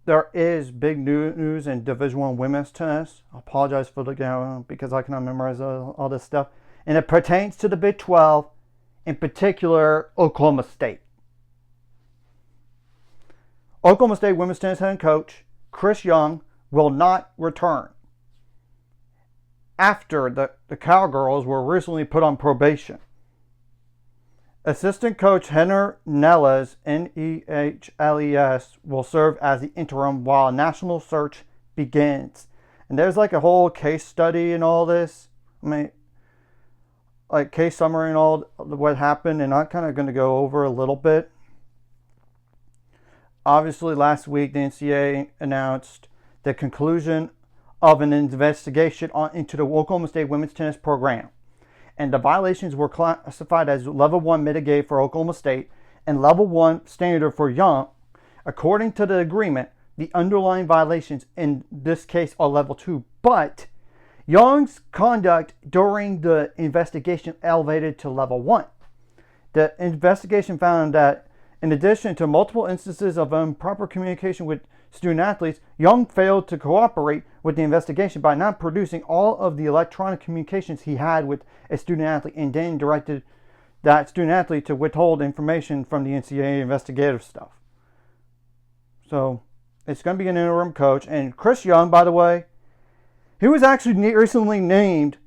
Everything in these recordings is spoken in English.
there is big news in Division One women's tennis. I apologize for looking at it because I cannot memorize all this stuff. And it pertains to the Big 12, in particular, Oklahoma State. Oklahoma State women's tennis head coach Chris Young will not return after the Cowgirls were recently put on probation. Assistant coach Henner Nehles, Nehles, will serve as the interim while a national search begins. And there's like a whole case study and all this. I mean, like case summary and all what happened, and I'm kind of going to go over a little bit. Obviously, last week the NCAA announced the conclusion of an investigation into the Oklahoma State women's tennis program. And the violations were classified as level 1 mitigate for Oklahoma State and level 1 standard for Young. According to the agreement, the underlying violations in this case are level 2, but Young's conduct during the investigation elevated to level 1. The investigation found that in addition to multiple instances of improper communication with student athletes, Young failed to cooperate with the investigation by not producing all of the electronic communications he had with a student athlete, and then directed that student athlete to withhold information from the NCAA investigative stuff. So it's going to be an interim coach. And Chris Young, by the way, he was actually recently named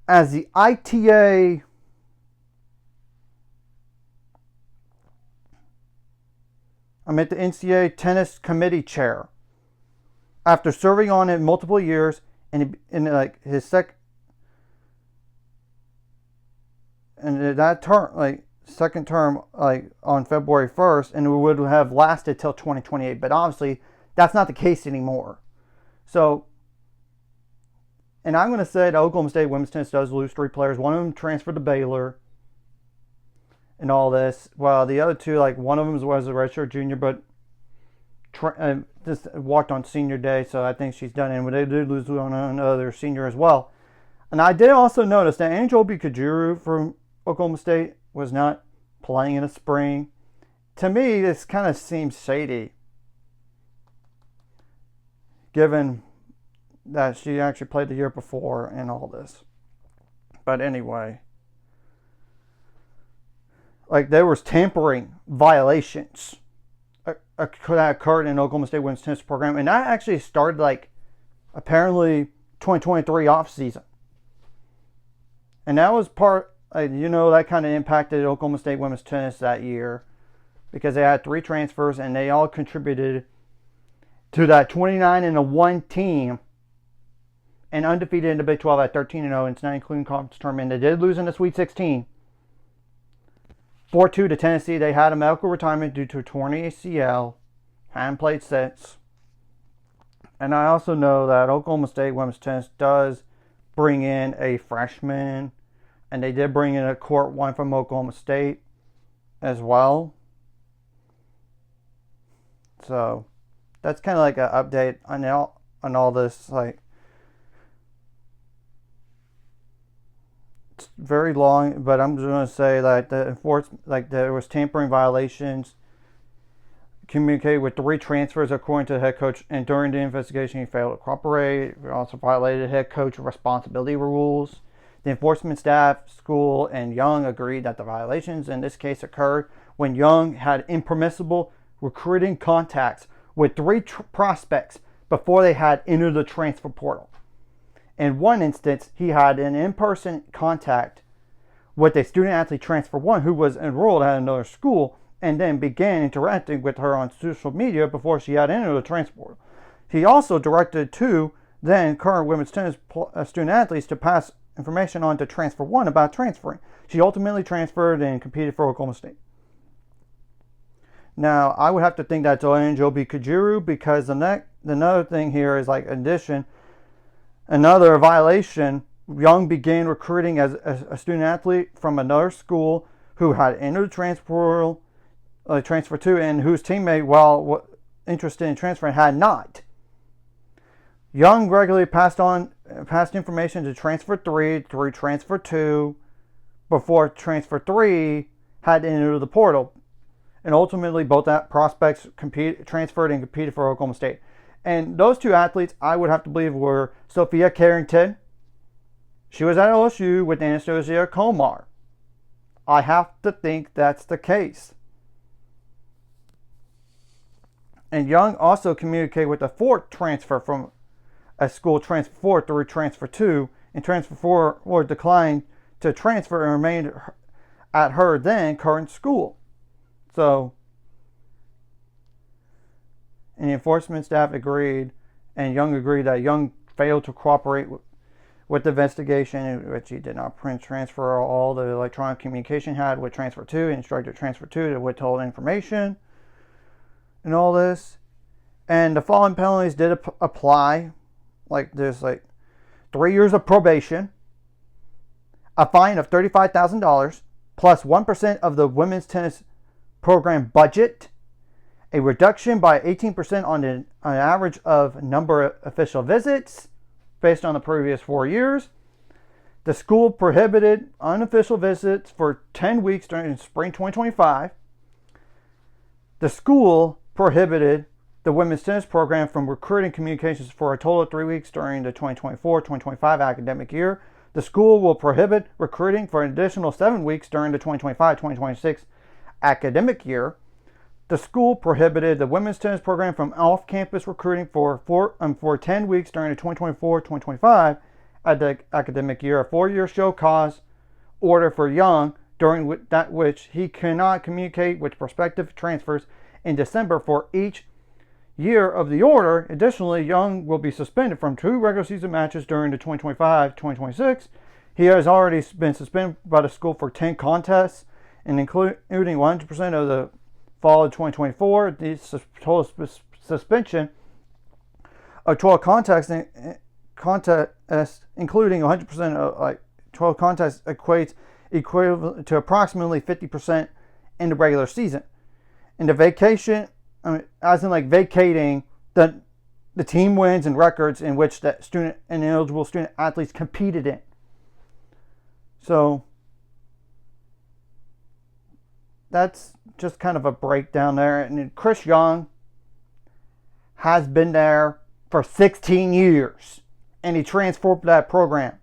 as the ITA the NCAA Tennis Committee Chair after serving on it multiple years, and in like his second term, like on February 1st, and it would have lasted till 2028. But obviously, that's not the case anymore. So, and I'm going to say that Oklahoma State women's tennis does lose 3 players. One of them transferred to Baylor. And all this. Well, the other 2, like one of them was a redshirt junior, but just walked on senior day, so I think she's done. And they did lose on another senior as well. And I did also notice that Angel Bikajuru from Oklahoma State was not playing in the spring. To me, this kind of seems shady, given that she actually played the year before and all this. But anyway, like there was tampering violations that occurred in Oklahoma State women's tennis program, and that actually started like apparently 2023 off season, and that was part. That kind of impacted Oklahoma State women's tennis that year because they had 3 transfers and they all contributed to that 29-1 team and undefeated in the Big 12 at 13-0. And it's not including conference tournament. They did lose in the Sweet 16. 4-2 to Tennessee. They had a medical retirement due to a torn ACL. Hadn't played since. And I also know that Oklahoma State women's tennis does bring in a freshman. And they did bring in a court one from Oklahoma State as well. So that's kind of like an update on all this. Like, it's very long, but I'm just going to say that there was tampering violations. Communicated with 3 transfers according to the head coach, and during the investigation he failed to cooperate. We also violated head coach responsibility rules. The enforcement staff, school, and Young agreed that the violations in this case occurred when Young had impermissible recruiting contacts with 3 prospects before they had entered the transfer portal. In one instance, he had an in-person contact with a student athlete transfer 1 who was enrolled at another school, and then began interacting with her on social media before she had entered the transfer portal. He also directed 2 then current women's tennis student athletes to pass information on to transfer 1 about transferring. She ultimately transferred and competed for Oklahoma State. Now, I would have to think that's Angel Bikajuru, because another thing here is, like, addition, another violation. Young began recruiting as a student athlete from another school who had entered the transfer 2, and whose teammate, while interested in transferring, had not. Young regularly passed information to transfer 3 through transfer 2 before transfer 3 had entered the portal. And ultimately, both prospects transferred and competed for Oklahoma State. And those two athletes, I would have to believe, were Sophia Carrington. She was at LSU with Anastasia Komar. I have to think that's the case. And Young also communicated with a fourth transfer from a school, transfer 4 through transfer 2, and transfer 4 declined to transfer and remained at her then current school. So, and the enforcement staff agreed, and Young agreed that Young failed to cooperate with the investigation, in which he did not transfer all the electronic communication had with transfer 2, and instructed transfer 2 to withhold information, and all this. And the following penalties did apply. There's 3 years of probation, a fine of $35,000, plus 1% of the women's tennis program budget, a reduction by 18% on an average of number of official visits based on the previous 4 years. The school prohibited unofficial visits for 10 weeks during spring 2025. The school prohibited the women's tennis program from recruiting communications for a total of 3 weeks during the 2024-2025 academic year. The school will prohibit recruiting for an additional 7 weeks during the 2025-2026 academic year. The school prohibited the women's tennis program from off-campus recruiting for 10 weeks during the 2024-2025 academic year. A 4-year show cause order for Young, during which he cannot communicate with prospective transfers in December for each year of the order. Additionally, Young will be suspended from 2 regular season matches during the 2025-2026. He has already been suspended by the school for 10 contests, and including 100% of the fall of 2024. The total suspension of 12 contests, including 100% of 12 contests, equates equivalent to approximately 50% in the regular season. In the vacation, as in vacating the team wins and records in which the student and eligible student athletes competed in. So that's just kind of a breakdown there. And Chris Young has been there for 16 years, and he transformed that program.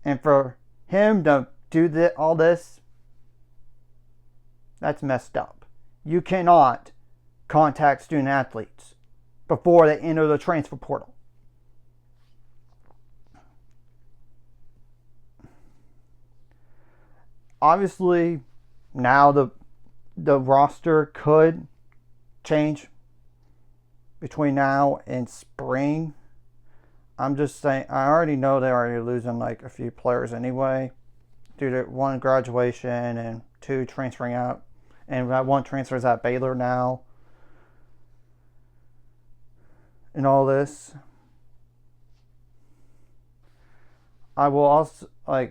And for him to do all this, that's messed up. You cannot contact student athletes before they enter the transfer portal. Obviously, now the roster could change between now and spring. I'm just saying, I already know they're already losing a few players anyway, due to 1, graduation, and 2, transferring out. And that 1 transfers at Baylor now. And all this. I will also, I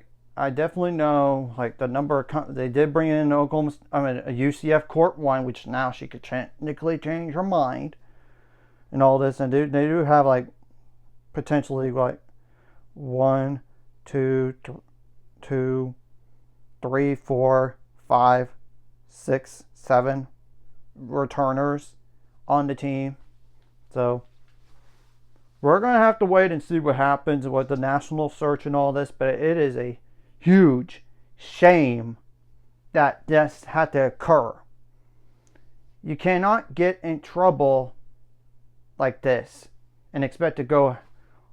definitely know, the number of, they did bring in a UCF court 1, which now she could technically change her mind. And all this. And they do have, potentially, 1, 2, 3, 4, 5, 6, 7 returners on the team. So we're going to have to wait and see what happens with the national search and all this. But it is a huge shame that this had to occur. You cannot get in trouble like this and expect to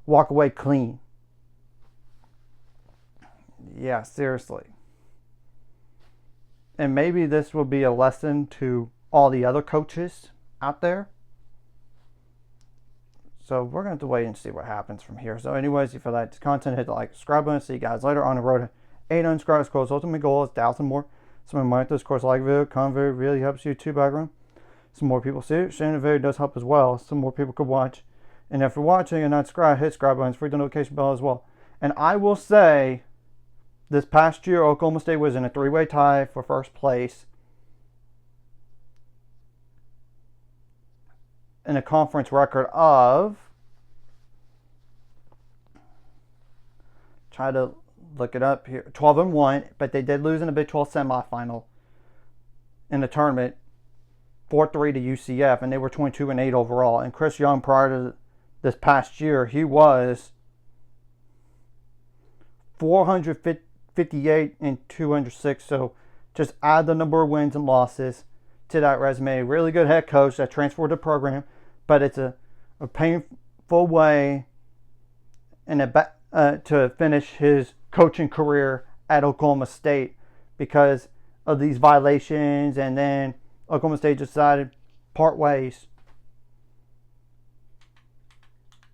walk away clean. Yeah, seriously. And maybe this will be a lesson to all the other coaches out there. So we're going to have to wait and see what happens from here. So anyways, if you like this content, hit the subscribe button. See you guys later on the road to 800 subscribers. Course ultimate goal is 1,000 more. Some of my this course video, comment video really helps YouTube algorithm. Some more people see it. Sharing the video does help as well. Some more people could watch. And if you're watching and not subscribed, hit subscribe button. Free the notification bell as well. And I will say, this past year, Oklahoma State was in a 3-way tie for first place in a conference record of, try to look it up here, 12-1, but they did lose in the Big 12 semifinal in the tournament, 4-3 to UCF, and they were 22-8 overall. And Chris Young, prior to this past year, he was 458 and 206. So just add the number of wins and losses to that resume. Really good head coach that transferred the program, but it's a painful way and to finish his coaching career at Oklahoma State because of these violations, and then Oklahoma State decided part ways